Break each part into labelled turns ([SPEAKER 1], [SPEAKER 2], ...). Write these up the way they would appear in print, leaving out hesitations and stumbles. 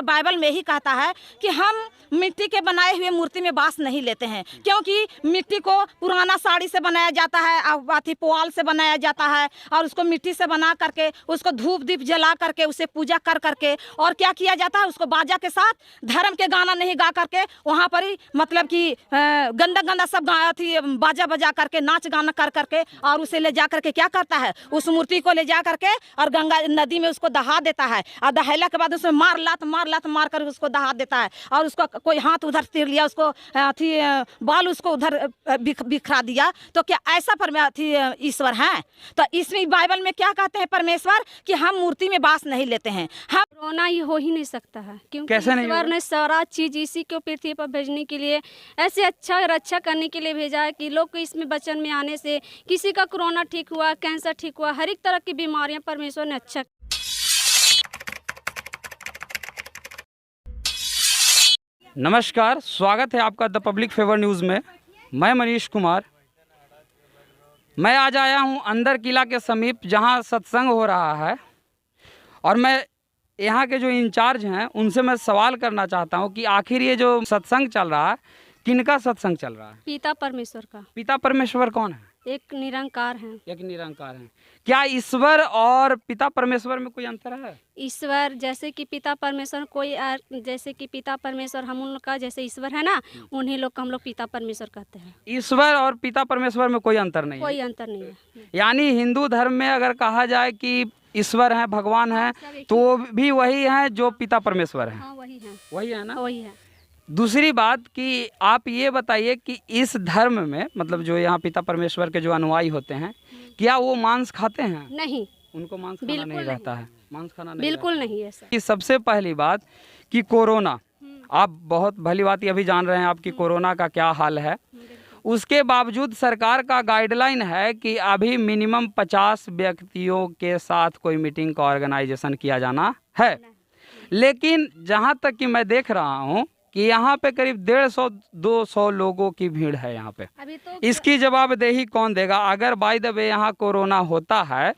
[SPEAKER 1] Bible में ही कहता है कि हम मिट्टी के बनाए हुए मूर्ति में वास नहीं लेते हैं, क्योंकि मिट्टी को पुराना साड़ी से बनाया जाता है, अथी पुआल से बनाया जाता है, और उसको मिट्टी से बना करके उसको धूप दीप जला करके उसे पूजा कर करके और क्या किया जाता है, उसको बाजा के साथ धर्म के गाना नहीं गा करके वहाँ पर ही मतलब कि गंदा गंदा सब अथी बाजा बजा करके नाच गाना कर करके और उसे ले जा करके क्या करता है, उस मूर्ति को ले जा करके और गंगा नदी में उसको दहा देता है, और दहला के बाद उसमें मार लात मार कर उसको दहा देता है, और उसको कोई हाथ उधर तीर लिया, उसको अथी बाल उसको उधर बिखरा दिया। तो क्या ऐसा अथी ईश्वर है? तो इसमें बाइबल में क्या कहते हैं परमेश्वर कि हम मूर्ति में वास नहीं लेते हैं। हम
[SPEAKER 2] कोरोना ही हो ही नहीं सकता है, क्योंकि
[SPEAKER 3] कैसे नहीं
[SPEAKER 2] ईश्वर ने सारा चीज इसी को पृथ्वी पर भेजने के लिए, ऐसे अच्छा रक्षा करने के लिए भेजा है कि लोग को इसमें बचन में आने से किसी का कोरोना ठीक हुआ, कैंसर ठीक हुआ, हर एक तरह की बीमारियां परमेश्वर ने अच्छा।
[SPEAKER 3] नमस्कार, स्वागत है आपका द पब्लिक फेवर न्यूज़ में। मैं मनीष कुमार। मैं आज आया हूं अंदर किला के समीप जहां सत्संग हो रहा है, और मैं यहां के जो इंचार्ज हैं उनसे मैं सवाल करना चाहता हूं कि आखिर ये जो सत्संग चल रहा है किनका सत्संग चल रहा है?
[SPEAKER 2] पिता परमेश्वर का।
[SPEAKER 3] पिता परमेश्वर कौन है?
[SPEAKER 2] एक निरंकार है।
[SPEAKER 3] एक निरंकार है। क्या ईश्वर और पिता परमेश्वर में कोई अंतर है?
[SPEAKER 2] ईश्वर जैसे कि पिता परमेश्वर जैसे कि पिता परमेश्वर हम उन लोग का जैसे ईश्वर है ना, उन्हीं लोग को हम लोग पिता परमेश्वर कहते हैं।
[SPEAKER 3] ईश्वर और पिता परमेश्वर में कोई अंतर नहीं है?
[SPEAKER 2] कोई अंतर नहीं है।
[SPEAKER 3] यानी हिंदू धर्म में अगर कहा जाए कि ईश्वर है, भगवान है, तो वो भी वही है जो पिता परमेश्वर है।
[SPEAKER 2] हाँ, वही है।
[SPEAKER 3] वही है ना?
[SPEAKER 2] वही है।
[SPEAKER 3] दूसरी बात कि आप ये बताइए कि इस धर्म में मतलब जो यहाँ पिता परमेश्वर के जो अनुयायी होते हैं, क्या वो मांस खाते हैं?
[SPEAKER 2] नहीं,
[SPEAKER 3] उनको मांस खाना नहीं रहता है। मांस खाना नहीं
[SPEAKER 2] बिल्कुल नहीं है सर।
[SPEAKER 3] कि सबसे पहली बात कि कोरोना, आप बहुत भली बात ये अभी जान रहे हैं आपकी कोरोना का क्या हाल है। उसके बावजूद सरकार का गाइडलाइन है कि अभी मिनिमम 50 व्यक्तियों के साथ कोई मीटिंग का ऑर्गेनाइजेशन किया जाना है। लेकिन जहाँ तक कि मैं देख रहा हूँ कि यहाँ पे करीब 150-200 लोगों की भीड़ है यहाँ पे।
[SPEAKER 2] अभी तो
[SPEAKER 3] इसकी जवाबदेही कौन देगा? अगर बाय द वे यहाँ कोरोना होता है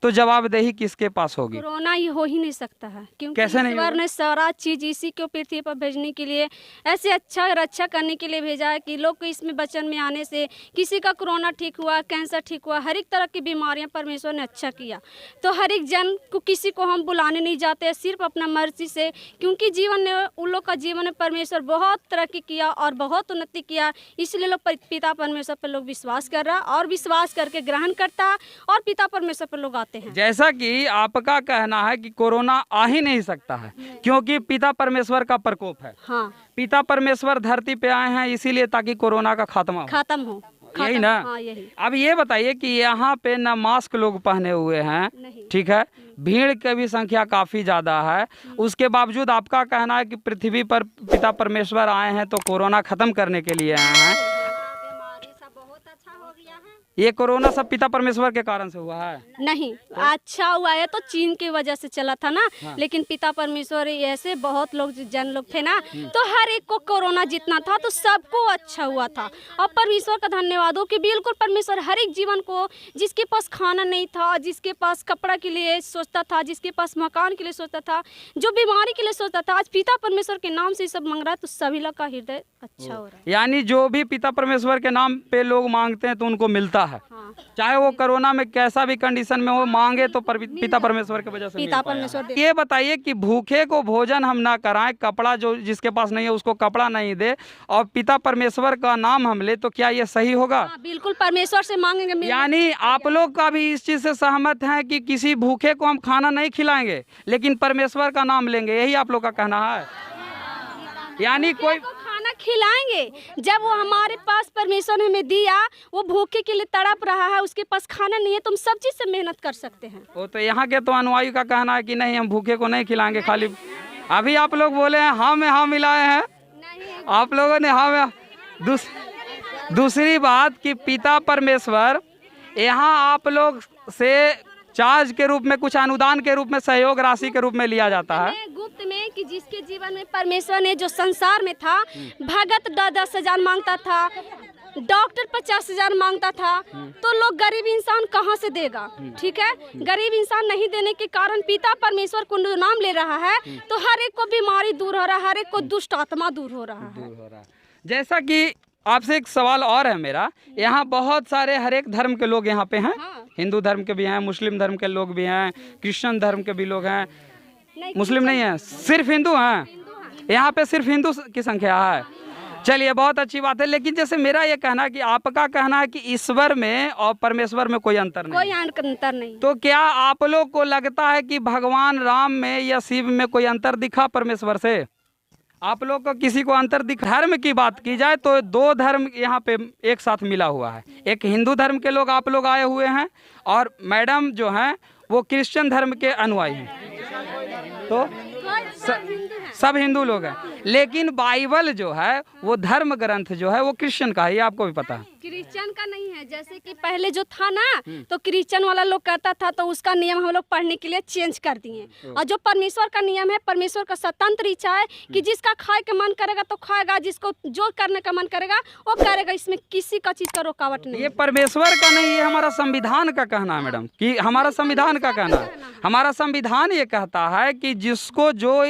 [SPEAKER 3] तो जवाबदेही किसके पास होगी?
[SPEAKER 2] कोरोना ही हो ही नहीं सकता है, क्योंकि
[SPEAKER 3] कैसे नहीं
[SPEAKER 2] ईश्वर ने सारा चीज इसी को पृथ्वी पर भेजने के लिए, ऐसे अच्छा रक्षा करने के लिए भेजा है कि लोग को इसमें बचन में आने से किसी का कोरोना ठीक हुआ, कैंसर ठीक हुआ, हर एक तरह की बीमारियां परमेश्वर ने अच्छा किया। तो हर एक जन को किसी को हम बुलाने नहीं जाते हैं, सिर्फ अपना मर्जी से, क्योंकि जीवन ने उन लोग का जीवन में परमेश्वर बहुत तरक्की किया और बहुत उन्नति किया, इसलिए लोग पिता परमेश्वर पर लोग विश्वास कर रहा और विश्वास करके ग्रहण करता और पिता परमेश्वर पर लोग आते हैं।
[SPEAKER 3] जैसा कि आपका कहना है कि कोरोना आ ही नहीं सकता है क्योंकि पिता परमेश्वर का प्रकोप है।
[SPEAKER 2] हाँ,
[SPEAKER 3] पिता परमेश्वर धरती पे आए हैं इसीलिए ताकि कोरोना का
[SPEAKER 2] खत्म हो।
[SPEAKER 3] यही ना?
[SPEAKER 2] हाँ, यही।
[SPEAKER 3] अब ये बताइए कि यहाँ पे ना मास्क लोग पहने हुए हैं, ठीक है, भीड़ की भी संख्या काफी ज्यादा है, उसके बावजूद आपका कहना है कि पृथ्वी पर पिता परमेश्वर आए हैं तो कोरोना खत्म करने के लिए आए हैं। ये कोरोना सब पिता परमेश्वर के कारण से हुआ है?
[SPEAKER 2] नहीं, अच्छा हुआ है तो चीन की वजह से चला था ना। हाँ। लेकिन पिता परमेश्वर ऐसे बहुत लोग जन लोग थे ना, तो हर एक को कोरोना जितना था तो सबको अच्छा हुआ था। और परमेश्वर का धन्यवाद हो कि बिल्कुल परमेश्वर हर एक जीवन को, जिसके पास खाना नहीं था, जिसके पास कपड़ा के लिए सोचता था, जिसके पास मकान के लिए सोचता था, जो बीमारी के लिए सोचता था, आज पिता परमेश्वर के नाम से सब मांग रहा है, तो सभी लोग का हृदय अच्छा हो रहा है।
[SPEAKER 3] यानी जो भी पिता परमेश्वर के नाम पे लोग मांगते हैं तो उनको मिलता है। हाँ। चाहे वो कोरोना में कैसा भी कंडीशन में हो, मांगे तो पिता परमेश्वर की वजह से
[SPEAKER 2] पिता परमेश्वर।
[SPEAKER 3] ये बताइए कि भूखे को भोजन हम ना कराएं, कपड़ा जो जिसके पास नहीं है उसको कपड़ा नहीं दे, और पिता परमेश्वर का नाम हम ले, तो क्या ये सही होगा?
[SPEAKER 2] हाँ, बिल्कुल परमेश्वर से मांगेंगे।
[SPEAKER 3] यानी आप लोग का भी इस चीज से सहमत हैं कि किसी भूखे को हम खाना नहीं खिलाएंगे लेकिन परमेश्वर का नाम लेंगे, यही आप लोग का कहना है? यानी कोई
[SPEAKER 2] खाना खिलाएंगे जब वो हमारे पास परमेश्वर ने हमें दिया, वो भूखे के लिए तड़प रहा है, उसके पास खाना नहीं है, तुम सब चीज से मेहनत कर सकते हैं।
[SPEAKER 3] वो तो यहाँ के तो अनुयायी का कहना है कि नहीं, हम भूखे को नहीं खिलाएंगे, खाली अभी आप लोग बोले हैं हाँ में हाँ मिलाए हैं, आप लोगों ने हाँ में। दूसरी बात कि पिता परमेश्वर यहाँ आप लोग से चार्ज के रूप में, कुछ अनुदान के रूप में, सहयोग राशि के रूप में लिया जाता है
[SPEAKER 2] गुप्त में, कि जिसके जीवन में परमेश्वर ने जो संसार में था, भगत 10,000 मांगता था, डॉक्टर 50,000 मांगता था तो लोग गरीब इंसान कहाँ से देगा? ठीक है, गरीब इंसान नहीं देने के कारण पिता परमेश्वर को नाम ले रहा है तो हर एक को बीमारी दूर हो रहा है, हर एक को दुष्ट आत्मा दूर हो रहा है।
[SPEAKER 3] जैसा कि आपसे एक सवाल और है मेरा, यहाँ बहुत सारे हर एक धर्म के लोग यहाँ पे हैं।
[SPEAKER 2] हाँ।
[SPEAKER 3] हिंदू धर्म के भी हैं, मुस्लिम धर्म के लोग भी हैं, क्रिश्चियन धर्म के भी लोग हैं।
[SPEAKER 2] नहीं,
[SPEAKER 3] मुस्लिम नहीं है, सिर्फ हिंदू हैं। यहाँ पे सिर्फ हिंदू की संख्या है। चलिए, बहुत अच्छी बात है। लेकिन जैसे मेरा ये कहना है कि आपका कहना है कि ईश्वर में और परमेश्वर में कोई अंतर नहीं,
[SPEAKER 2] कोई अंतर नहीं।
[SPEAKER 3] तो क्या आप लोग को लगता है कि भगवान राम में या शिव में कोई अंतर दिखा परमेश्वर से? आप लोग को किसी को अंतर दिख? धर्म की बात की जाए तो दो धर्म यहाँ पे एक साथ मिला हुआ है। एक हिंदू धर्म के लोग आप लोग आए हुए हैं और मैडम जो हैं वो क्रिश्चियन धर्म के अनुयायी हैं। तो सब हिंदू लोग हैं। लेकिन बाइबल जो है वो धर्म ग्रंथ जो है वो क्रिश्चियन का है, ये आपको भी पता है।
[SPEAKER 2] क्रिश्चियन का नहीं है। जैसे कि पहले जो था ना तो क्रिश्चियन वाला लोग कहता था तो उसका नियम हम लोग पढ़ने के लिए चेंज कर दिए। और जो परमेश्वर का नियम है, परमेश्वर का स्वतंत्र इच्छा है कि जिसका खाए का मन करेगा तो खाएगा, जिसको जो करने का मन करेगा वो करेगा। इसमें किसी का चीज का रुकावट नहीं।
[SPEAKER 3] ये परमेश्वर का नहीं, ये हमारा संविधान का कहना है मैडम, कि हमारा संविधान का कहना है। हमारा संविधान ये कहता है कि जिसको जो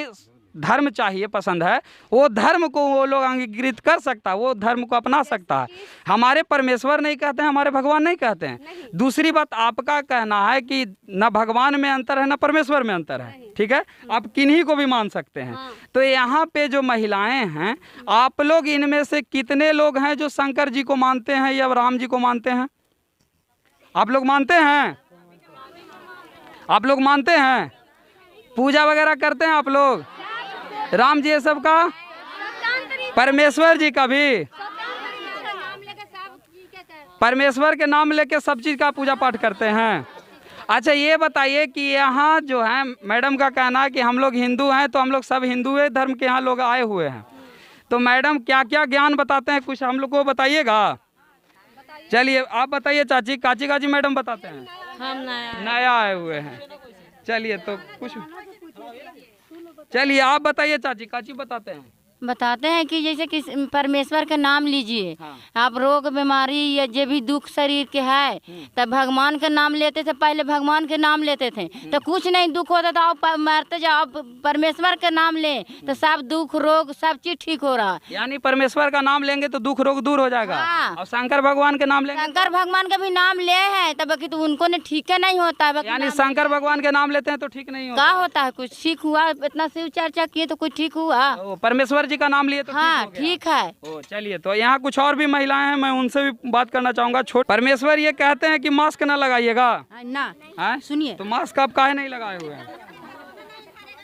[SPEAKER 3] धर्म चाहिए, पसंद है, वो धर्म को वो लोग अंगीकृत कर सकता है, वो धर्म को अपना सकता है। हमारे परमेश्वर नहीं कहते हैं, हमारे भगवान नहीं कहते हैं। दूसरी बात, आपका कहना है कि न भगवान में अंतर है न परमेश्वर में अंतर है। ठीक है, आप किन्हीं को भी मान सकते हैं। तो यहाँ पे जो महिलाएं हैं, आप लोग इनमें से कितने लोग हैं जो शंकर जी को मानते हैं या राम जी को मानते हैं? आप लोग मानते हैं? आप लोग मानते हैं? पूजा वगैरह करते हैं आप लोग? राम जी ये सब का, परमेश्वर जी का भी, परमेश्वर के नाम लेके सब चीज का पूजा पाठ करते हैं। अच्छा, ये बताइए कि यहाँ जो है मैडम का कहना है कि हम लोग हिंदू हैं, तो हम लोग सब हिंदू धर्म के यहाँ लोग आए हुए हैं। तो मैडम क्या क्या ज्ञान बताते हैं, कुछ हम लोग को बताइएगा। चलिए आप बताइए चाची, काची मैडम बताते हैं।
[SPEAKER 4] हम
[SPEAKER 3] नया आए हुए हैं। चलिए तो कुछ, चलिए आप बताइए चाची, काची बताते हैं
[SPEAKER 4] कि जैसे कि परमेश्वर का नाम लीजिए।
[SPEAKER 3] हाँ।
[SPEAKER 4] आप रोग बीमारी या जो भी दुख शरीर के है तब भगवान का नाम लेते थे। पहले भगवान के नाम लेते थे तो कुछ नहीं दुख होता था। आप मरते जाओ, परमेश्वर का नाम ले तो सब दुख रोग सब चीज ठीक हो रहा।
[SPEAKER 3] यानी परमेश्वर का नाम लेंगे तो दुख रोग दूर हो जाएगा।
[SPEAKER 4] हाँ।
[SPEAKER 3] और शंकर भगवान के नाम लेंगे,
[SPEAKER 4] शंकर भगवान का भी नाम ले है तब तो उनको ने ठीक है नहीं होता है।
[SPEAKER 3] यानी शंकर भगवान के नाम लेते हैं तो ठीक नहीं
[SPEAKER 4] क्या
[SPEAKER 3] होता।
[SPEAKER 4] होता है? कुछ ठीक हुआ? इतना शिव चर्चा किए तो कुछ ठीक हुआ?
[SPEAKER 3] परमेश्वर जी का नाम लिए तो
[SPEAKER 4] हाँ
[SPEAKER 3] ठीक हो गया।
[SPEAKER 4] ठीक है।
[SPEAKER 3] ओ चलिए, तो यहाँ कुछ और भी महिलाएं हैं, मैं उनसे भी बात करना चाहूंगा। परमेश्वर ये कहते हैं कि मास्क ना लगाइएगा
[SPEAKER 4] ना, सुनिए
[SPEAKER 3] तो मास्क आप काहे नहीं लगाए हुए हैं,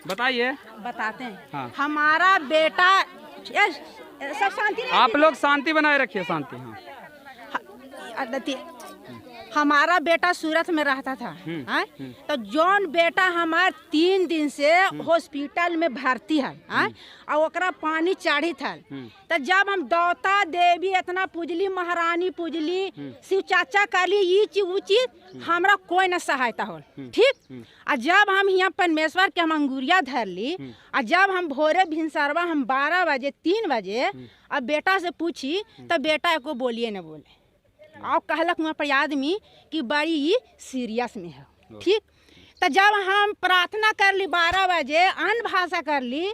[SPEAKER 3] बताइए।
[SPEAKER 1] बताते हैं।
[SPEAKER 3] हाँ।
[SPEAKER 1] हमारा बेटा सब शांति,
[SPEAKER 3] आप लोग शांति बनाए रखिए, शांति। हाँ।
[SPEAKER 1] हमारा बेटा सूरत में रहता था। हाँ? तो जौन बेटा हमार 3 दिन से हॉस्पिटल में भर्ती है। हाँ? और ओकरा पानी चढ़ी था। तो जब हम दौता देवी इतना पूजली, महारानी पूजली, शिव चाचा करली, ये चीज वो चीज हमरा कोई न सहायता हो। ठीक। और जब हम यहाँ परमेश्वर के हम अंगुरिया धर ली, और जब हम भोरे भिनसरवा हम 12 बजे 3 बजे अब बेटा से पूछी तो बेटा एको बोलिए न बोले। और कहलक वहाँ पर आदमी कि बड़ी सीरियस में है। ठीक। तो जब हम प्रार्थना कर ली 12 बजे, अन्न भाषा कर ली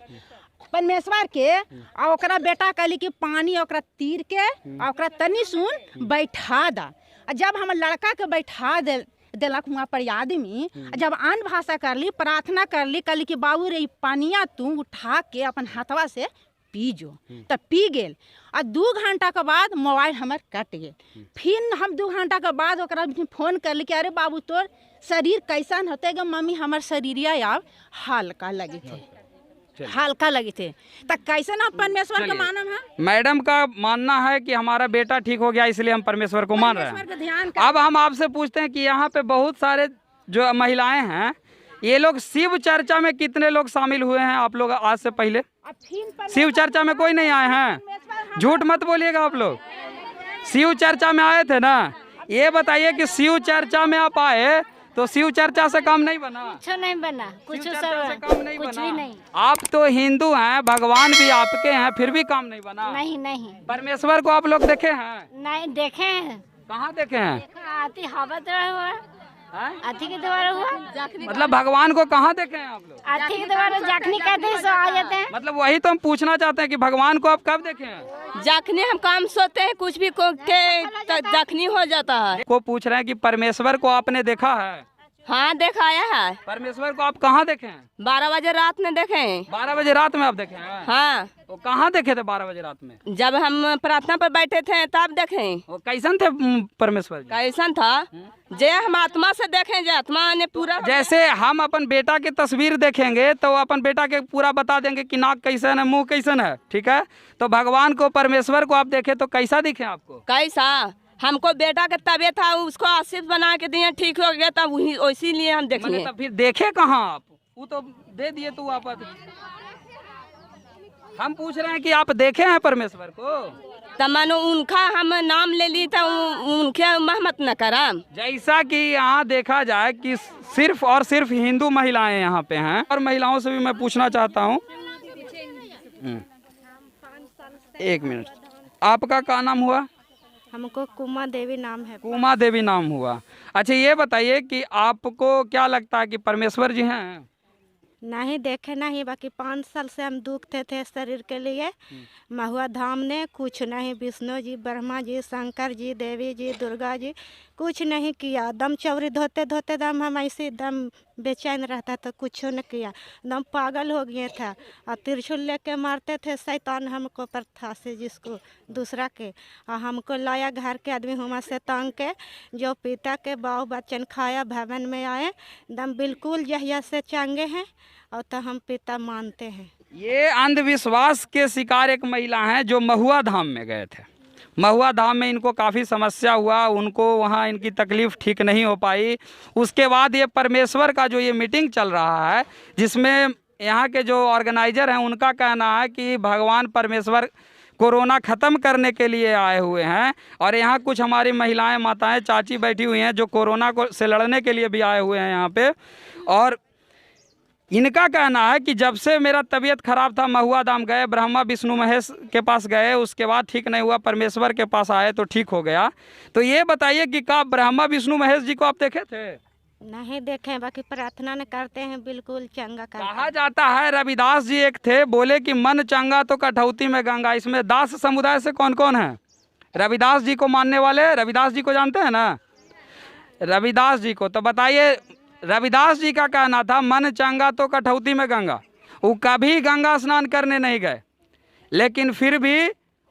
[SPEAKER 1] परमेश्वर के, और ओकरा बेटा कहली कि पानी ओकरा तीर के और ओकरा तनी सुन बैठा दा। जब हम लड़का के बैठा दिलक वहाँ पर आदमी, जब अन्न भाषा कर ली, प्रार्थना कर ली, कहली कि बाबू रे पानिया तू उठा के अपन हाथवा से पी जो। तब पी गेल। और 2 घंटा के बाद मोबाइल हमार कट गेल। फिर हम 2 घंटा के बाद ओकरा फोन कर ली कि अरे बाबू तोर शरीर कैसन होते गे? मम्मी हमार शरीरिया अब हल्का लगे थे, हल्का लगे थे। तो कैसे ना परमेश्वर का मानम है।
[SPEAKER 3] मैडम का मानना है कि हमारा बेटा ठीक हो गया इसलिए हम परमेश्वर को मान रहे हैं। अब हम आपसे पूछते हैं कि यहाँ पे बहुत सारे जो महिलाएं हैं, ये लोग शिव चर्चा में कितने लोग शामिल हुए हैं? आप लोग आज से पहले शिव चर्चा में कोई नहीं आए हैं? झूठ मत बोलिएगा आप लोग। शिव चर्चा में आए थे ना? ये बताइए कि शिव चर्चा में आप आए तो शिव चर्चा से काम नहीं बना?
[SPEAKER 4] कुछ नहीं बना, कुछ
[SPEAKER 3] शिव चर्चा से काम नहीं
[SPEAKER 4] कुछ
[SPEAKER 3] बना?
[SPEAKER 4] भी नहीं।
[SPEAKER 3] आप तो हिंदू हैं, भगवान भी आपके हैं, फिर भी काम नहीं बना?
[SPEAKER 4] नहीं नहीं
[SPEAKER 3] परमेश्वर को आप लोग देखे हैं?
[SPEAKER 4] नहीं देखे हैं।
[SPEAKER 3] कहाँ देखे हैं?
[SPEAKER 4] आती हवा द्वारा हुआ,
[SPEAKER 3] हैं?
[SPEAKER 4] आती के द्वारा हुआ,
[SPEAKER 3] मतलब भगवान को कहाँ देखे हैं आप लोग?
[SPEAKER 4] आती के द्वारा जखनी कहते हैं सो आ जाते हैं।
[SPEAKER 3] मतलब वही तो हम पूछना चाहते हैं कि भगवान को आप कब देखे हैं?
[SPEAKER 5] जखनी हम काम सोते हैं कुछ भी को के जखनी हो जाता है।
[SPEAKER 3] को पूछ रहे हैं कि परमेश्वर को आपने देखा है?
[SPEAKER 5] हाँ दिखाया है,
[SPEAKER 3] परमेश्वर को आप कहाँ देखे हैं?
[SPEAKER 5] 12 बजे रात में देखे हैं।
[SPEAKER 3] 12 बजे रात में आप देखे हैं?
[SPEAKER 5] हाँ,
[SPEAKER 3] तो कहाँ देखे थे 12 बजे रात में?
[SPEAKER 5] जब हम प्रार्थना पर बैठे थे तब देखे।
[SPEAKER 3] वो कैसन थे परमेश्वर जी?
[SPEAKER 5] कैसन था? जे हम आत्मा से देखे, जे आत्मा ने पूरा।
[SPEAKER 3] जैसे हम अपन बेटा की तस्वीर देखेंगे तो अपन बेटा के पूरा बता देंगे कि नाक कैसन है, मुंह कैसन है, ठीक है? तो भगवान को, परमेश्वर को आप देखे तो कैसा दिखे आपको?
[SPEAKER 5] कैसा? हमको बेटा का तबियत था, उसको आशीष बना के दिए, ठीक हो गया, तब उसी लिए हम देखे।
[SPEAKER 3] मैंने तब फिर देखे कहाँ आप? वो तो दे दिए तू वापस। हम पूछ रहे हैं कि आप देखे हैं परमेश्वर को?
[SPEAKER 5] तब मानो उनका हम नाम ले ली तो उनके महमत न करा।
[SPEAKER 3] जैसा कि यहाँ देखा जाए कि सिर्फ और सिर्फ हिंदू महिलाएं यहाँ पे हैं, और महिलाओं से भी मैं पूछना चाहता हूँ। 1 मिनट, आपका क्या नाम हुआ?
[SPEAKER 1] हमको कुमा देवी नाम है।
[SPEAKER 3] कुमा देवी नाम हुआ। अच्छा ये बताइए कि आपको क्या लगता है कि परमेश्वर जी हैं?
[SPEAKER 1] नहीं देखे नहीं, बाकी 5 साल से हम दुखते थे शरीर के लिए। महुआ धाम ने कुछ नहीं, विष्णु जी, ब्रह्मा जी, शंकर जी, देवी जी, दुर्गा जी कुछ नहीं किया। दम चौरी धोते धोते दम हम ऐसे दम बेचैन रहता था, कुछ न किया, दम पागल हो गया था। और त्रिशूल लेके मारते थे शैतान हमको पर था से जिसको दूसरा के, और हमको लाया घर के आदमी हुआ से तांग के, जो पिता के बाव बच्चन खाया भवन में आए, दम बिल्कुल जहिया से चंगे हैं और तो हम पिता मानते हैं।
[SPEAKER 3] ये अंधविश्वास के शिकार एक महिला हैं जो महुआ धाम में गए थे। महुआ धाम में इनको काफ़ी समस्या हुआ, उनको वहाँ इनकी तकलीफ़ ठीक नहीं हो पाई। उसके बाद ये परमेश्वर का जो ये मीटिंग चल रहा है, जिसमें यहाँ के जो ऑर्गेनाइजर हैं उनका कहना है कि भगवान परमेश्वर कोरोना ख़त्म करने के लिए आए हुए हैं। और यहाँ कुछ हमारी महिलाएं, माताएं, चाची बैठी हुई हैं जो कोरोना को से लड़ने के लिए भी आए हुए हैं यहाँ पे। और इनका कहना है कि जब से मेरा तबीयत खराब था, महुआ धाम गए, ब्रह्मा विष्णु महेश के पास गए, उसके बाद ठीक नहीं हुआ, परमेश्वर के पास आए तो ठीक हो गया। तो ये बताइए कि क्या ब्रह्मा विष्णु महेश जी को आप देखे थे?
[SPEAKER 1] नहीं देखे, बाकी प्रार्थना न करते हैं, बिल्कुल चंगा करते
[SPEAKER 3] कहा जाता है, रविदास जी एक थे, बोले कि मन चंगा तो कठौती में गंगा। इसमें दास समुदाय से कौन कौन है? रविदास जी को मानने वाले, रविदास जी को जानते हैं ना? रविदास जी को तो बताइए। रविदास जी का कहना था मन चंगा तो कठौती में गंगा। वो कभी गंगा स्नान करने नहीं गए, लेकिन फिर भी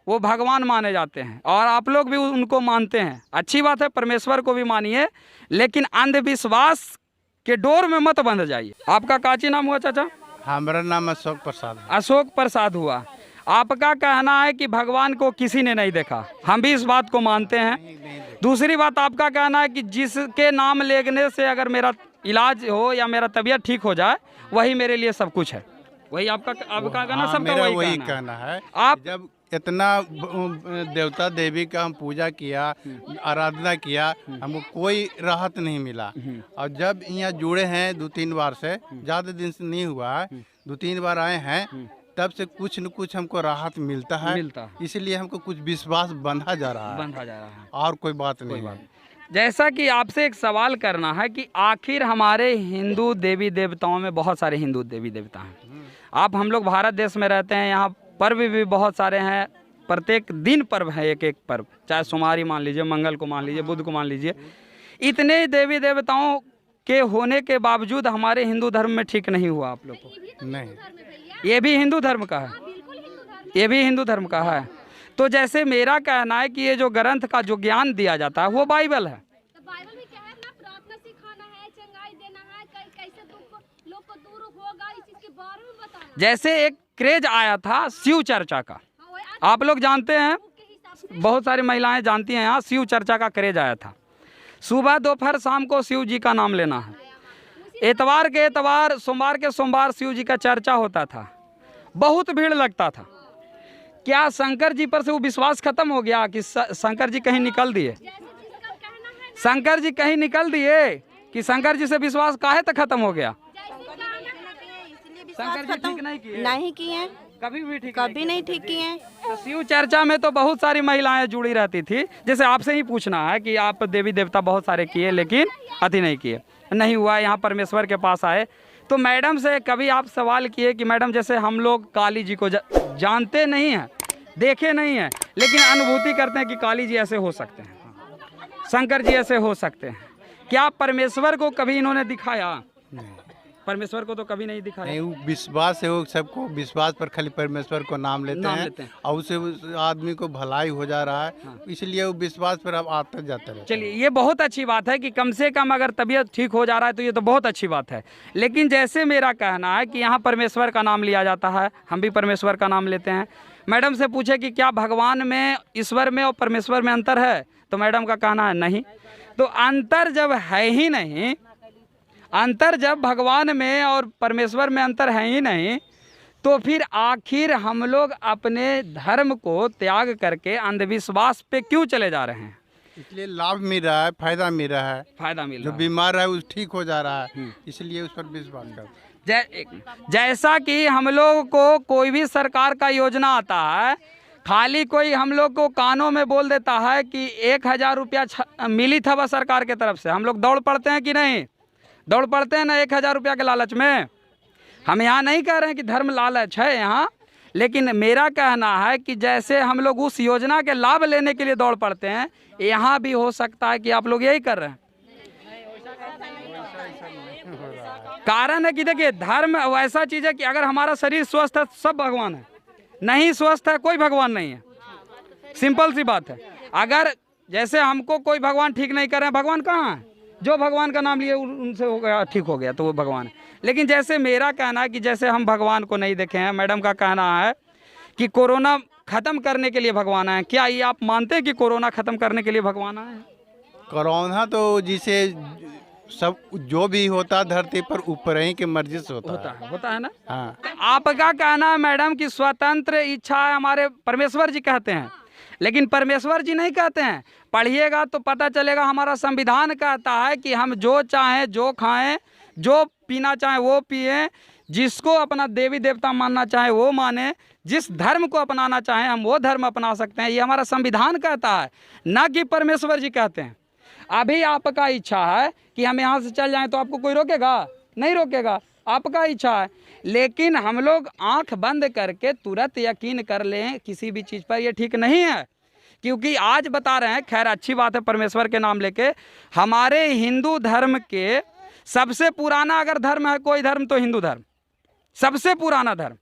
[SPEAKER 3] वो भगवान माने जाते हैं और आप लोग भी उनको मानते हैं। अच्छी बात है, परमेश्वर को भी मानिए, लेकिन अंधविश्वास के डोर में मत बंध जाइए। आपका काची नाम हुआ चाचा?
[SPEAKER 6] हमारा नाम अशोक प्रसाद है।
[SPEAKER 3] अशोक प्रसाद हुआ। आपका कहना है कि भगवान को किसी ने नहीं देखा, हम भी इस बात को मानते हैं। दूसरी बात, आपका कहना है कि जिसके नाम लेने से अगर मेरा इलाज हो या मेरा तबीयत ठीक हो जाए, वही मेरे लिए सब कुछ है। वही आपका कहना?
[SPEAKER 6] हाँ,
[SPEAKER 3] सबका
[SPEAKER 6] मेरा
[SPEAKER 3] वही
[SPEAKER 6] कहना है।
[SPEAKER 3] आप
[SPEAKER 6] जब इतना देवता देवी का हम पूजा किया, आराधना किया, हमको कोई राहत नहीं मिला। और जब यहाँ जुड़े हैं 2-3 बार से, ज़्यादा दिन से नहीं हुआ है, 2-3 बार आए हैं, तब से कुछ न कुछ हमको राहत मिलता है। इसलिए हमको कुछ विश्वास बंधा जा रहा है, और कोई बात नहीं है।
[SPEAKER 3] जैसा कि आपसे एक सवाल करना है कि आखिर हमारे हिंदू देवी देवताओं में बहुत सारे हिंदू देवी देवता हैं। आप हम लोग भारत देश में रहते हैं, यहाँ पर्व भी बहुत सारे हैं, प्रत्येक दिन पर्व है, एक एक पर्व, चाहे सोमवारी मान लीजिए, मंगल को मान लीजिए, बुध को मान लीजिए। इतने देवी देवताओं के होने के बावजूद हमारे हिंदू धर्म में ठीक नहीं हुआ आप लोग को?
[SPEAKER 6] नहीं, ये
[SPEAKER 3] भी हिंदू धर्म का है, ये भी हिंदू धर्म का है। तो जैसे मेरा कहना है कि ये जो ग्रंथ का जो ज्ञान दिया जाता है वो बाइबल है।
[SPEAKER 2] तो बाइबल में क्या है ना, प्रार्थना सिखाना है, चंगाई देना है, कैसे दुख लोग को दूर होगा, इस चीज के बारे में बताना।
[SPEAKER 3] जैसे एक क्रेज आया था शिव चर्चा का, आप लोग जानते हैं, बहुत सारी महिलाएं जानती हैं, यहाँ शिव चर्चा का क्रेज आया था। सुबह दोपहर शाम को शिव जी का नाम लेना है, एतवार के एतवार, सोमवार के सोमवार शिव जी का चर्चा होता था, बहुत भीड़ लगता था। क्या शंकर जी पर से वो विश्वास खत्म हो गया कि शंकर जी कहीं निकल दिए? शंकर जी कहीं निकल दिए कि शंकर जी से विश्वास काहे तक खत्म हो गया? शंकर जी ठीक नहीं किए?
[SPEAKER 5] नहीं किए,
[SPEAKER 3] कभी भी ठीक
[SPEAKER 5] कभी नहीं ठीक किए।
[SPEAKER 3] तो शिव चर्चा में तो बहुत सारी महिलाएं जुड़ी रहती थी। जैसे आपसे ही पूछना है कि आप देवी देवता बहुत सारे किए लेकिन अति नहीं किए, नहीं हुआ, यहाँ परमेश्वर के पास आए। तो मैडम से कभी आप सवाल किए कि मैडम जैसे हम लोग काली जी को जानते नहीं हैं, देखे नहीं हैं, लेकिन अनुभूति करते हैं कि काली जी ऐसे हो सकते हैं, शंकर जी ऐसे हो सकते हैं, क्या परमेश्वर को कभी इन्होंने दिखाया? परमेश्वर को तो कभी नहीं दिखाया।
[SPEAKER 6] नहीं, वो विश्वास है, वो सबको विश्वास पर खाली परमेश्वर को नाम लेते हैं और उससे उस आदमी को भलाई हो जा रहा है। इसलिए वो विश्वास पर अब आता जाता है।
[SPEAKER 3] चलिए, ये बहुत अच्छी बात है कि कम से कम अगर तबीयत ठीक हो जा रहा है तो ये तो बहुत अच्छी बात है। लेकिन जैसे मेरा कहना है कि यहाँ परमेश्वर का नाम लिया जाता है, हम भी परमेश्वर का नाम लेते हैं। मैडम से पूछे कि क्या भगवान में, ईश्वर में और परमेश्वर में अंतर है, तो मैडम का कहना है नहीं। तो अंतर जब है ही नहीं, अंतर जब भगवान में और परमेश्वर में अंतर है ही नहीं, तो फिर आखिर हम लोग अपने धर्म को त्याग करके अंधविश्वास पे क्यों चले जा रहे हैं?
[SPEAKER 6] इसलिए लाभ मिल रहा है, फायदा मिल रहा है,
[SPEAKER 3] फायदा मिल
[SPEAKER 6] जो
[SPEAKER 3] रहा है।
[SPEAKER 6] बीमार है वो ठीक हो जा रहा है, इसलिए उस पर विश्वास करते हैं।
[SPEAKER 3] जैसा कि हम लोग को कोई भी सरकार का योजना आता है, खाली कोई हम लोग को कानों में बोल देता है कि 1000 रुपया मिली था वह सरकार के तरफ से, हम लोग दौड़ पड़ते हैं कि नहीं? दौड़ पड़ते हैं ना 1000 रुपया के लालच में। हम यहाँ नहीं कह रहे हैं कि धर्म लालच है यहाँ, लेकिन मेरा कहना है कि जैसे हम लोग उस योजना के लाभ लेने के लिए दौड़ पड़ते हैं, यहाँ भी हो सकता है कि आप लोग यही कर रहे हैं। कारण है कि देखिए, धर्म वैसा चीज़ है कि अगर हमारा शरीर स्वस्थ है सब भगवान है, नहीं स्वस्थ है कोई भगवान नहीं है। सिंपल सी बात है। अगर जैसे हमको कोई भगवान ठीक नहीं कर रहे हैं, भगवान कहाँ है? जो भगवान का नाम लिए उनसे हो गया, ठीक हो गया, तो वो भगवान है। लेकिन जैसे मेरा कहना है कि जैसे हम भगवान को नहीं देखे हैं, मैडम का कहना है कि कोरोना खत्म करने के लिए भगवान आए, क्या ये आप मानते हैं कि कोरोना खत्म करने के लिए भगवान आए?
[SPEAKER 6] कोरोना तो जिसे सब जो भी होता धरती पर ऊपर ही के मर्जी से होता
[SPEAKER 3] है ना।
[SPEAKER 6] हाँ।
[SPEAKER 3] आपका कहना है मैडम कि स्वतंत्र इच्छा है हमारे परमेश्वर जी कहते हैं, लेकिन परमेश्वर जी नहीं कहते हैं। पढ़िएगा तो पता चलेगा, हमारा संविधान कहता है कि हम जो चाहें जो खाएं, जो पीना चाहें वो पिएं, जिसको अपना देवी देवता मानना चाहे वो माने, जिस धर्म को अपनाना चाहें हम वो धर्म अपना सकते हैं। ये हमारा संविधान कहता है, ना कि परमेश्वर जी कहते हैं। अभी आपका इच्छा है कि हम यहाँ से चल जाएं तो आपको कोई रोकेगा? नहीं रोकेगा, आपका इच्छा है। लेकिन हम लोग आंख बंद करके तुरंत यकीन कर लें किसी भी चीज़ पर, ये ठीक नहीं है। क्योंकि आज बता रहे हैं, खैर अच्छी बात है, परमेश्वर के नाम लेके, हमारे हिंदू धर्म के सबसे पुराना अगर धर्म है कोई धर्म तो हिंदू धर्म सबसे पुराना धर्म।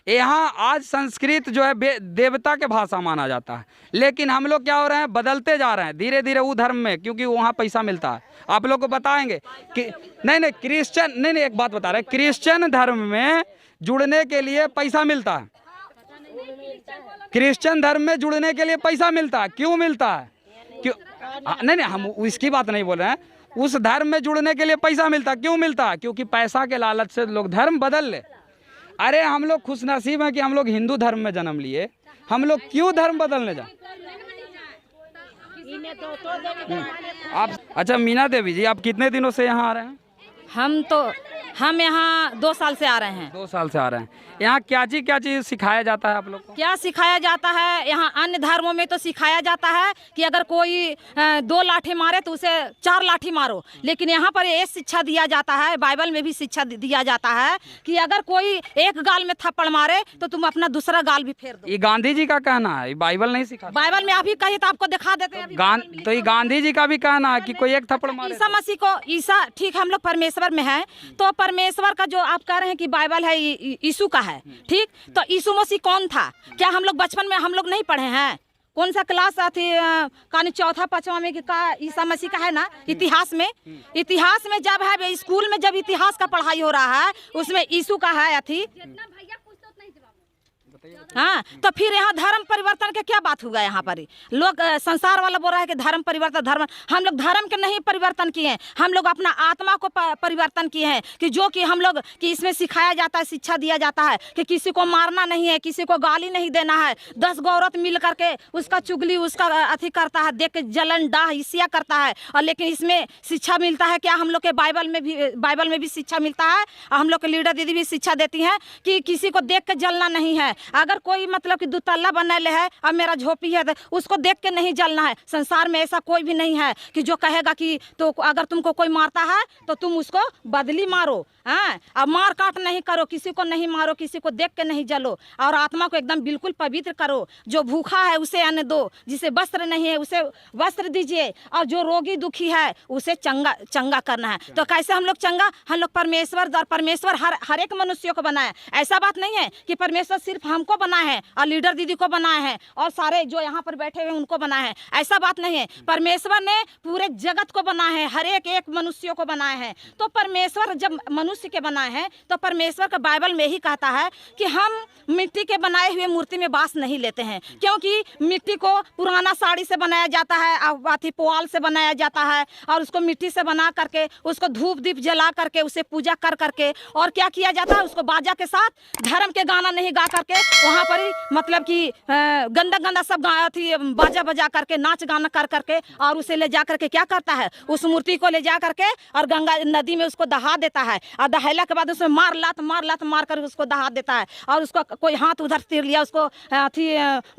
[SPEAKER 3] यहाँ आज संस्कृत जो है देवता के भाषा माना जाता है, लेकिन हम लोग क्या हो रहे हैं, बदलते जा रहे हैं धीरे धीरे वो धर्म में, क्योंकि वहाँ पैसा मिलता है। आप लोग को बताएंगे कि नहीं क्रिश्चियन, नहीं एक बात बता रहे हैं, क्रिश्चियन धर्म में जुड़ने के लिए पैसा मिलता है। क्रिश्चियन धर्म में जुड़ने के लिए पैसा मिलता है। क्यों मिलता है? क्यों? नहीं हम इसकी बात नहीं बोल रहे हैं। उस धर्म में जुड़ने के लिए पैसा मिलता है। क्यों मिलता है? क्योंकि पैसा के लालच से लोग धर्म बदल ले। अरे हम लोग खुशनसीब हैं कि हम लोग हिंदू धर्म में जन्म लिए, हम लोग क्यों धर्म बदलने जाए? आप अच्छा मीना देवी जी, आप कितने दिनों से यहाँ आ रहे हैं?
[SPEAKER 1] हम यहाँ 2 साल से आ रहे हैं।
[SPEAKER 3] 2 साल से आ रहे हैं। यहाँ क्या चीज़ सिखाया जाता है आप लोग को?
[SPEAKER 1] क्या सिखाया जाता है? यहाँ अन्य धर्मों में तो सिखाया जाता है कि अगर कोई 2 लाठी मारे तो उसे 4 लाठी मारो, लेकिन यहाँ पर ये शिक्षा दिया जाता है, बाइबल में भी शिक्षा दिया जाता है कि अगर कोई एक गाल में थप्पड़ मारे तो तुम अपना दूसरा गाल भी फेर दो।
[SPEAKER 3] ये गांधी जी का कहना है, बाइबल नहीं सिखा।
[SPEAKER 1] बाइबल में अभी कही तो आपको दिखा देते हैं।
[SPEAKER 3] तो ये गांधी जी का भी कहना है कि कोई एक थप्पड़ मारे।
[SPEAKER 1] ईसा मसीह को, ईसा ठीक, हम लोग परमेश्वर में है, तो परमेश्वर का जो आप कह रहे हैं कि बाइबल है यीशु का है, ठीक, तो यीशु मसीह कौन था? क्या हम लोग बचपन में हम लोग नहीं पढ़े हैं? कौन सा क्लास थी कहानी 4, 5 में का ईसा मसीह का है ना, इतिहास में जब है स्कूल में जब इतिहास का पढ़ाई हो रहा है उसमें यीशु का है। हाँ, तो फिर यहाँ धर्म परिवर्तन के क्या बात होगा? यहाँ पर लोग संसार वाला बोल रहा है कि धर्म परिवर्तन, धर्म, हम लोग धर्म के नहीं परिवर्तन किए हैं, हम लोग अपना आत्मा को परिवर्तन किए हैं कि जो कि हम लोग कि इसमें सिखाया जाता है, शिक्षा दिया जाता है कि किसी को मारना नहीं है, किसी को गाली नहीं देना है, 10 गो औरत मिल करके उसका चुगली, उसका अथी करता है, देख के जलन डाह ईर्ष्या करता है। और लेकिन इसमें शिक्षा मिलता है क्या? हम लोग के बाइबल में भी शिक्षा मिलता है, और हम लोग के लीडर दीदी भी शिक्षा देती हैं कि किसी को देख के जलना नहीं है। अगर कोई मतलब कि दुतल्ला बनले है और मेरा झोपड़ी है तो उसको देख के नहीं जलना है। संसार में ऐसा कोई भी नहीं है कि जो कहेगा कि तो अगर तुमको कोई मारता है तो तुम उसको बदली मारो, हाँ, अब मार काट नहीं करो, किसी को नहीं मारो, किसी को देख के नहीं जलो, और आत्मा को एकदम बिल्कुल पवित्र करो। जो भूखा है उसे अन्न दो, जिसे वस्त्र नहीं है उसे वस्त्र दीजिए, और जो रोगी दुखी है उसे चंगा करना है। तो कैसे हम लोग चंगा? हम लोग परमेश्वर और परमेश्वर हर एक मनुष्य को बनाए। ऐसा बात नहीं है कि परमेश्वर सिर्फ हमको बनाए हैं और लीडर दीदी को बनाए हैं और सारे जो यहाँ पर बैठे हुए उनको बनाए हैं, ऐसा बात नहीं है। परमेश्वर ने पूरे जगत को बनाए हैं, हर एक मनुष्य को बनाए हैं। तो परमेश्वर जब मनुष्य के बनाए हैं तो परमेश्वर का बाइबल में ही कहता है कि हम मिट्टी के बनाए हुए मूर्ति में वास नहीं लेते हैं, क्योंकि मिट्टी को पुराना साड़ी से बनाया जाता है, अथी पुआल से बनाया जाता है, और उसको मिट्टी से बना करके उसको धूप दीप जला करके उसे पूजा कर करके और क्या किया जाता है, उसको बाजा के साथ धर्म के गाना नहीं गा करके वहाँ पर ही मतलब कि गंदा सब अथी बाजा बजा करके नाच गाना कर करके और उसे ले जा करके क्या करता है, उस मूर्ति को ले जा करके और गंगा नदी में उसको दहा देता है, और दहला के बाद उसमें मार लात कर उसको दहा देता है, और उसको कोई हाथ उधर तीर लिया, उसको अथी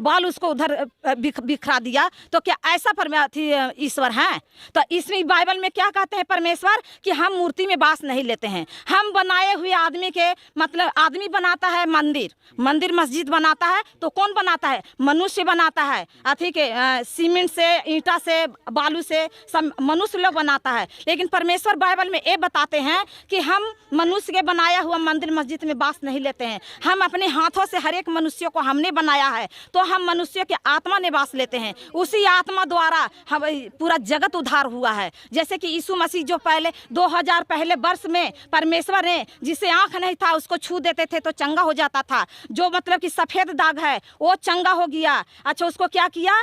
[SPEAKER 1] बाल उसको उधर बिखरा दिया। तो क्या ऐसा अथी ईश्वर है? तो इसमें बाइबल में क्या कहते हैं परमेश्वर कि हम मूर्ति में वास नहीं लेते हैं। हम बनाए हुए आदमी के मतलब आदमी बनाता है मंदिर मस्जिद बनाता है, तो कौन बनाता है? मनुष्य बनाता है, अथी के सीमेंट से, ईंटा से, बालू से, सब मनुष्य लोग बनाता है। लेकिन परमेश्वर बाइबल में ये बताते हैं कि हम मनुष्य के बनाया हुआ मंदिर मस्जिद में वास नहीं लेते हैं। हम अपने हाथों से हर एक मनुष्य को हमने बनाया है, तो हम मनुष्य के आत्मा ने वास लेते हैं। उसी आत्मा द्वारा हम पूरा जगत उद्धार हुआ है। जैसे कि यीशु मसीह जो पहले 2000 पहले वर्ष में परमेश्वर ने जिसे आंख नहीं था उसको छू देते थे तो चंगा हो जाता था। जो मतलब कि सफ़ेद दाग है वो चंगा हो गया। अच्छा, उसको क्या किया?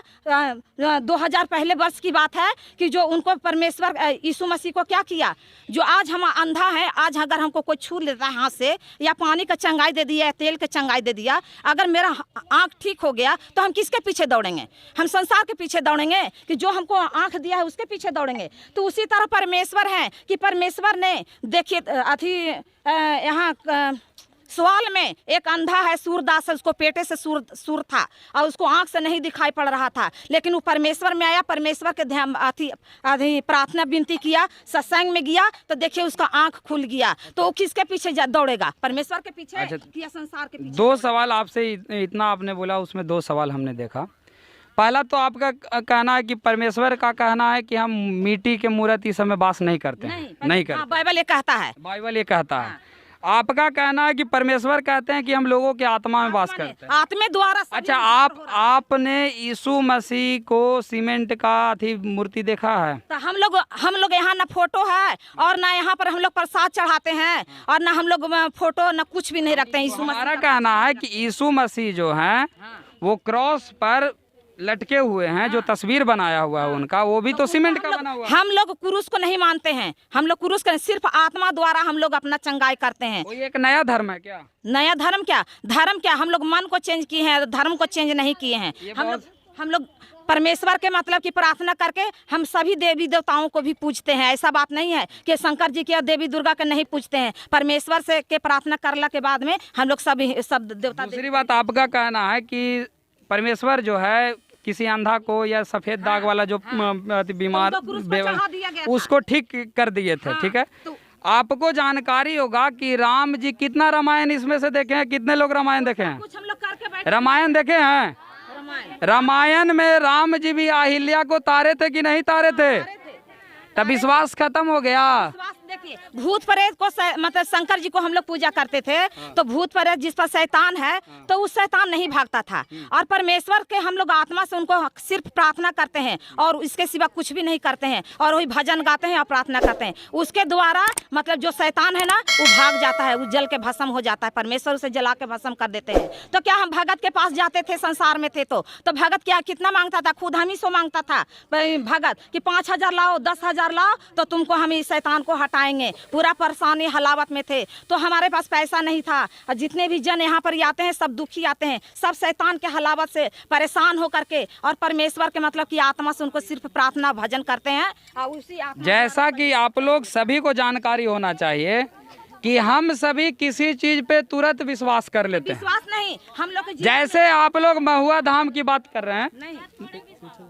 [SPEAKER 1] 2000 पहले वर्ष की बात है कि जो उनको परमेश्वर यीशु मसीह को क्या किया? जो आज हम अंधा है, आज अगर हमको कोई छू लेता है हाथ से, या पानी का चंगाई दे दिया, तेल का चंगाई दे दिया, अगर मेरा आँख ठीक हो गया तो हम किसके पीछे दौड़ेंगे? हम संसार के पीछे दौड़ेंगे कि जो हमको आँख दिया है उसके पीछे दौड़ेंगे। तो उसी तरह परमेश्वर है कि परमेश्वर ने देखिए अथी यहाँ सवाल में एक अंधा है, सूरदास है, उसको पेटे से सूर था और उसको आंख से नहीं दिखाई पड़ रहा था, लेकिन वो परमेश्वर में आया, परमेश्वर के ध्यान अथी प्रार्थना विनती किया, सत्संग में गया, तो देखिए उसका आंख खुल गया। तो वो किसके पीछे दौड़ेगा? परमेश्वर के पीछे या संसार के पीछे?
[SPEAKER 3] 2 सवाल आपसे, इतना आपने बोला, उसमें 2 सवाल हमने देखा। पहला तो आपका कहना है कि परमेश्वर का कहना है कि हम मिट्टी के मूर्ति इस समय वास नहीं करते हैं, नहीं करते।
[SPEAKER 1] बाइबल ये कहता है,
[SPEAKER 3] बाइबल ये कहता है। आपका कहना है कि परमेश्वर कहते हैं कि हम लोगों के आत्मा में वास करते हैं,
[SPEAKER 1] आत्मा द्वारा।
[SPEAKER 3] अच्छा, आपने यीशु मसीह को सीमेंट का अथी मूर्ति देखा है?
[SPEAKER 1] तो हम लोग यहाँ ना फोटो है और ना यहाँ पर हम लोग प्रसाद चढ़ाते हैं और ना हम लोग फोटो ना कुछ भी नहीं रखते हैं। यीशु मसीह
[SPEAKER 3] हमारा कहना है कि यीशु मसीह जो है वो क्रॉस पर लटके हुए हैं, जो तस्वीर बनाया हुआ है उनका, वो भी तो सीमेंट का बना हुआ है।
[SPEAKER 1] हम लोग क्रूस को नहीं मानते हैं, हम लोग क्रूस को सिर्फ आत्मा द्वारा हम लोग अपना चंगाई करते हैं।
[SPEAKER 3] कोई एक नया धर्म है क्या?
[SPEAKER 1] नया धर्म क्या? हम लोग मन को चेंज किए हैं, धर्म को चेंज नहीं किए हैं। हम लोग परमेश्वर के मतलब की प्रार्थना करके हम सभी देवी देवताओं को भी पूजते हैं। ऐसा बात नहीं है कि शंकर जी के और देवी दुर्गा के नहीं पूजते हैं। परमेश्वर से के प्रार्थना करने के बाद में हम लोग सब देवता। दूसरी
[SPEAKER 3] बात आपका कहना है कि परमेश्वर जो है किसी अंधा को या सफेद दाग वाला जो बीमार उसको ठीक कर दिए थे, ठीक है। आपको जानकारी होगा कि राम जी कितना रामायण इसमें से देखे हैं? कितने लोग रामायण देखे हैं? रामायण देखे हैं? रामायण में राम जी भी अहिल्या को तारे थे कि नहीं तारे थे? तब विश्वास खत्म हो गया।
[SPEAKER 1] देखिए, भूत प्रेत को मतलब शंकर जी को हम लोग पूजा करते थे, तो भूत प्रेत जिस पर शैतान है तो उस शैतान नहीं भागता था। और परमेश्वर के हम लोग आत्मा से उनको सिर्फ प्रार्थना करते हैं और इसके सिवा कुछ भी नहीं करते हैं, और वही भजन गाते हैं और प्रार्थना करते हैं। उसके द्वारा मतलब जो शैतान है ना वो भाग जाता है, वो जल के भस्म हो जाता है, परमेश्वर उसे जला के भस्म कर देते हैं। तो क्या हम भगत के पास जाते थे संसार में थे तो भगत क्या कितना मांगता था? खुद हम ही सो मांगता था भगत कि 5,000 लाओ, 10,000 लाओ तो तुमको हम इस शैतान को हटाएंगे। पूरा परेशानी हलावत में थे, तो हमारे पास पैसा नहीं था। और जितने भी जन यहाँ पर आते हैं सब दुखी आते हैं, सब शैतान के हलावत से परेशान होकर के और परमेश्वर के मतलब की आत्मा से उनको सिर्फ प्रार्थना भजन करते हैं। और उसी
[SPEAKER 3] जैसा कि आप लोग सभी को जानकारी होना चाहिए कि हम सभी किसी चीज पे तुरंत विश्वास कर लेते हैं।
[SPEAKER 1] विश्वास नहीं हम लोग
[SPEAKER 3] जैसे आप लोग महुआ धाम की बात कर रहे हैं,
[SPEAKER 1] नहीं,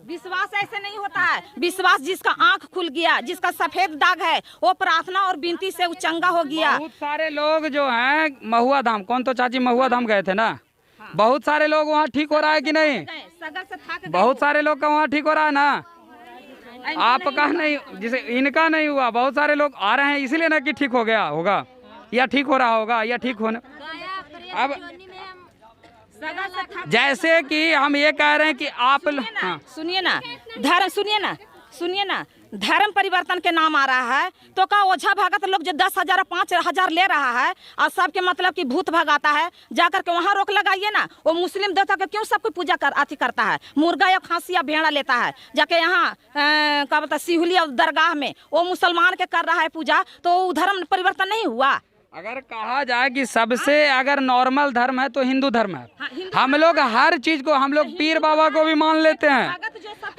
[SPEAKER 1] विश्वास ऐसे नहीं होता है। विश्वास जिसका आंख खुल गया, जिसका सफेद दाग है, वो प्रार्थना और विनती से चंगा हो गया।
[SPEAKER 3] बहुत सारे लोग जो हैं महुआ धाम, कौन तो चाची महुआ धाम गए थे ना, बहुत सारे लोग वहाँ ठीक हो रहा है कि नहीं?
[SPEAKER 1] सगर से थक
[SPEAKER 3] बहुत सारे लोग का वहाँ ठीक हो रहा है ना, आपका नहीं, जिसे इनका नहीं हुआ, बहुत सारे लोग आ रहे हैं इसीलिए ना कि ठीक हो गया होगा या ठीक हो रहा होगा या ठीक होने। अब जैसे कि हम ये कह रहे हैं कि आप
[SPEAKER 1] सुनिए ना, धर्म सुनिए ना, धर्म परिवर्तन के नाम आ रहा है तो का ओझा भगत लोग जो 10,000 5,000 ले रहा है और सबके मतलब कि भूत भगाता है, जाकर के वहाँ रोक लगाइए ना। वो मुस्लिम देवता के क्यों सबको पूजा अथी करता है? मुर्गा या खांसी या भेड़ा लेता है जाके यहाँ क्या बोलता सिहुली और दरगाह में, वो मुसलमान के कर रहा है पूजा, तो धर्म परिवर्तन नहीं हुआ।
[SPEAKER 3] अगर कहा जाए कि सबसे अगर नॉर्मल धर्म है तो हिंदू धर्म है। हम लोग हर चीज को, हम लोग पीर बाबा को भी मान लेते हैं,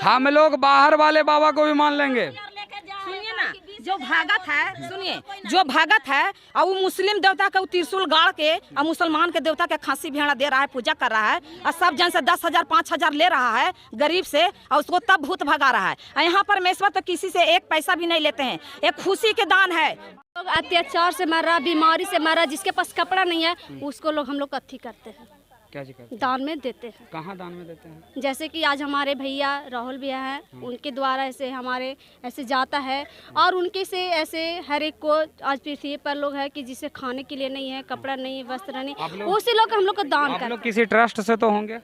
[SPEAKER 3] हम लोग बाहर वाले बाबा को भी मान लेंगे।
[SPEAKER 1] सुनिए ना, जो भगत है, सुनिए, जो भगत है और वो मुस्लिम देवता का त्रिशूल गाड़ के और मुसलमान के देवता के खांसी भेड़ा दे रहा है, पूजा कर रहा है, और सब जन से 10,000 5,000 ले रहा है गरीब से और उसको तब भूत भगा रहा है। और यहाँ परमेश्वर तो किसी से एक पैसा भी नहीं लेते हैं, एक खुशी के दान है।
[SPEAKER 2] लोग अत्याचार से मर रहा, बीमारी से मर रहा, जिसके पास कपड़ा नहीं है उसको लोग हम लोग अथी करते हैं,
[SPEAKER 3] क्या जी करते हैं?
[SPEAKER 2] दान में देते हैं।
[SPEAKER 3] कहाँ दान में देते हैं?
[SPEAKER 2] जैसे कि आज हमारे भैया राहुल भैया हैं, उनके द्वारा ऐसे हमारे ऐसे जाता है और उनके से ऐसे हर एक को आज पृथ्वी पर लोग है कि जिसे खाने के लिए नहीं है, कपड़ा नहीं, वस्त्र नहीं, उसी लोग हम लोग को दान करते हैं।
[SPEAKER 3] लोग किसी ट्रस्ट से तो होंगे?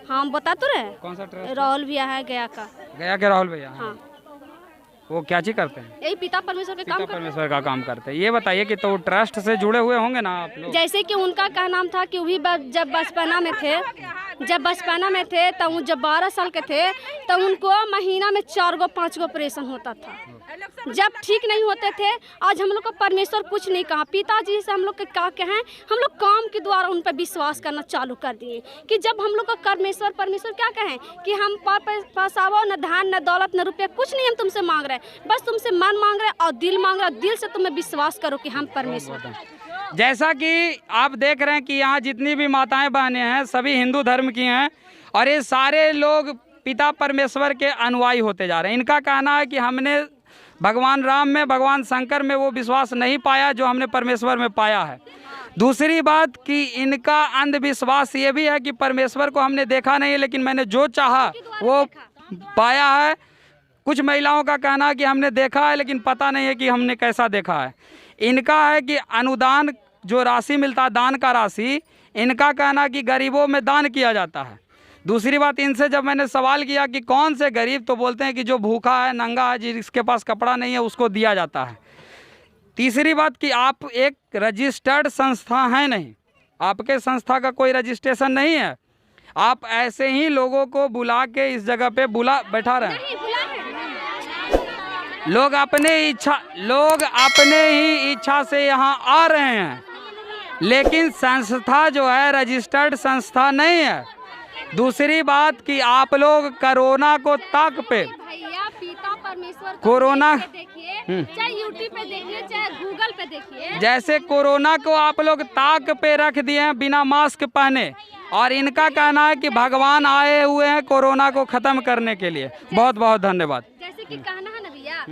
[SPEAKER 2] हाँ, हम बता तो रहे।
[SPEAKER 3] कौन सा ट्रस्ट?
[SPEAKER 2] राहुल भैया है गया का।
[SPEAKER 3] गया के राहुल भैया?
[SPEAKER 2] हाँ,
[SPEAKER 3] वो क्या चीज करते हैं?
[SPEAKER 2] यही पिता परमेश्वर के काम
[SPEAKER 3] परमेश्वर का काम करते हैं। ये बताइए कि तो ट्रस्ट से जुड़े हुए होंगे ना आप लोग?
[SPEAKER 2] जैसे कि उनका क्या नाम था कि वही जब बचपना में थे तब जब 12 साल के थे तब उनको महीना में 4 गो 5 गो ऑपरेशन होता था, जब ठीक नहीं होते थे। आज हम लोग को परमेश्वर कुछ नहीं कहा, पिताजी से हम लोग के क्या कहें, हम लोग काम के द्वारा उन पर विश्वास करना चालू कर दिए कि जब हम लोग को परमेश्वर क्या कहें कि हम पास आओ, न धान न दौलत न रुपया, कुछ नहीं हम तुमसे मांग रहे, बस तुमसे मन मांग रहे और दिल मांग रहे, दिल से तुम्हें विश्वास करो कि हम परमेश्वर हैं।
[SPEAKER 3] जैसा कि आप देख रहे हैं कि यहाँ जितनी भी माताएं बहनें हैं सभी हिंदू धर्म की हैं और ये सारे लोग पिता परमेश्वर के अनुयायी होते जा रहे हैं। इनका कहना है कि हमने भगवान राम में, भगवान शंकर में वो विश्वास नहीं पाया जो हमने परमेश्वर में पाया है। दूसरी बात कि इनका अंधविश्वास ये भी है कि परमेश्वर को हमने देखा नहीं है, लेकिन मैंने जो चाहा वो पाया है। कुछ महिलाओं का कहना है कि हमने देखा है लेकिन पता नहीं है कि हमने कैसा देखा है। इनका है कि अनुदान जो राशि मिलता है, दान का राशि, इनका कहना है कि गरीबों में दान किया जाता है। दूसरी बात, इनसे जब मैंने सवाल किया कि कौन से गरीब, तो बोलते हैं कि जो भूखा है, नंगा है, जिसके पास कपड़ा नहीं है उसको दिया जाता है। तीसरी बात कि आप एक रजिस्टर्ड संस्था हैं नहीं, आपके संस्था का कोई रजिस्ट्रेशन नहीं है, आप ऐसे ही लोगों को बुला के इस जगह पे बैठा रहे हैं। लोग अपने ही इच्छा से यहाँ आ रहे हैं, लेकिन संस्था जो है रजिस्टर्ड संस्था नहीं है। दूसरी बात कि आप लोग कोरोना को ताक पे,
[SPEAKER 2] भैया पिता परमेश्वर
[SPEAKER 3] कोरोना
[SPEAKER 2] देखिए, चाहे यूट्यूब पे देखिए, चाहे गूगल पे देखिए,
[SPEAKER 3] जैसे कोरोना को आप लोग ताक पे रख दिए हैं बिना मास्क पहने, और इनका कहना है कि भगवान आए हुए हैं कोरोना को खत्म करने के लिए। बहुत बहुत धन्यवाद।
[SPEAKER 2] जैसे कि कहना है ना भैया